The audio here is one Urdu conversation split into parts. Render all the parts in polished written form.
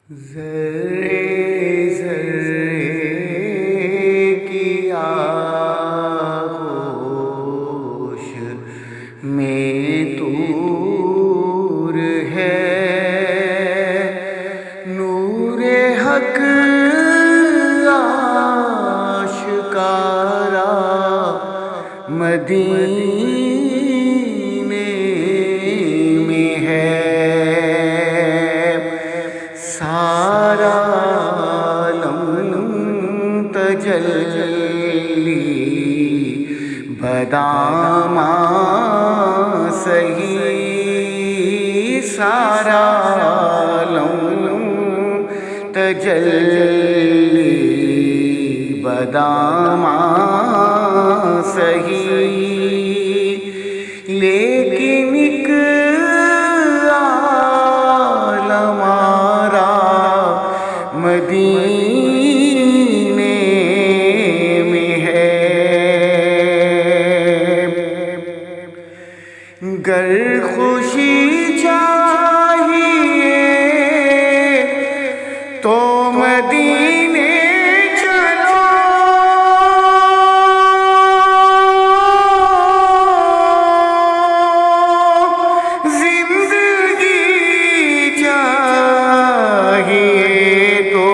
ذرے ذرے کی آغوش میں طور ہے، نور حق آشکارا مدینے میں ہے، سارا عالم تجلی بداماں سہی، سارا عالم تجلی بداماں سہی، لیکن ایک عالم آرا مدینے میں ہے، گر خوشی چاہیے تو مدینے چلو، زندگی چاہیے تو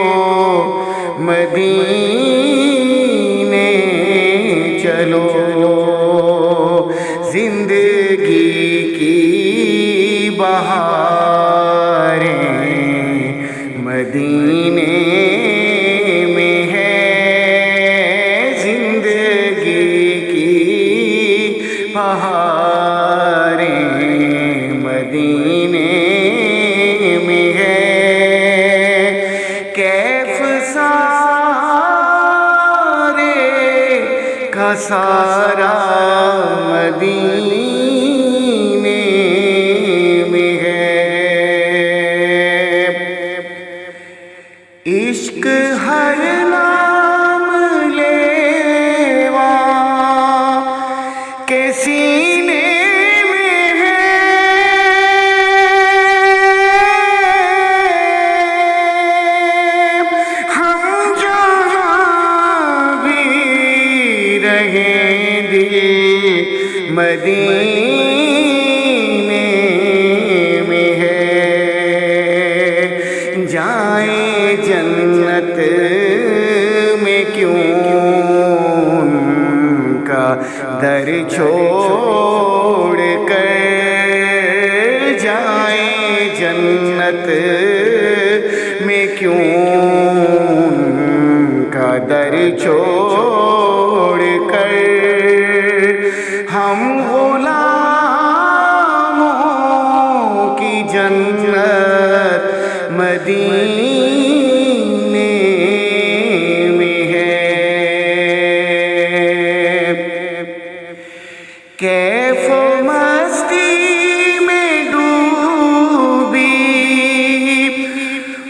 مدینے چلو، زندگی کی بہاریں مدینے میں ہے، زندگی کی بہاریں مدینے میں ہے، کیف سارے کا سارا مدینے میں ہے، عشق ہر نام لیوا کے سینے میں ہے، ہم جہاں بھی رہیں دل مدینے میں ہے، جائیں جنت میں کیوں ان کا در چھوڑ کر، جائیں جنت میں کیوں ان کا در چھوڑ کر، ہم غلاموں کی جنت مدینے میں ہے، کیف مستی میں ڈوبی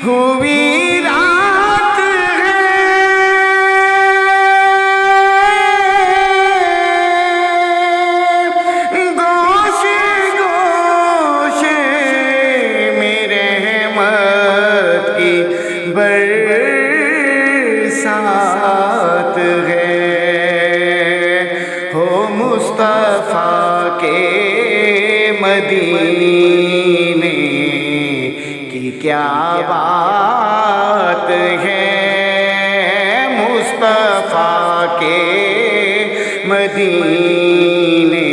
ہوئی رات ہے، گوشے گوشے میں رحمت کی برسات ہے، ہو مصطفیٰ کے مدینے کی کیا بات ہے، مصطفیٰ کے مدینے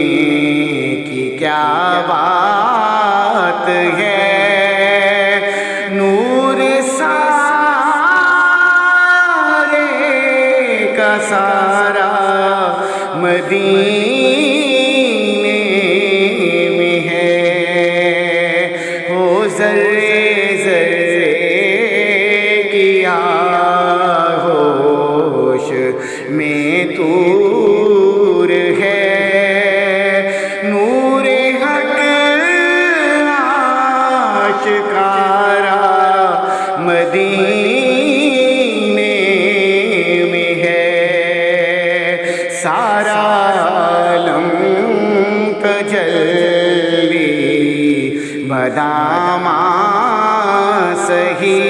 کی کیا بات ہے، نور سارے کا سارا مدینے میں ہے، ہو ذرے ذرے کی آغوش میں طور ہے، نور حق آشکارا مدینے میں ہے، سارا عالم تجلی بداماں سہی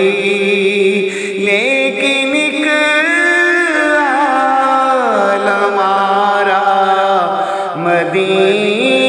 مدینے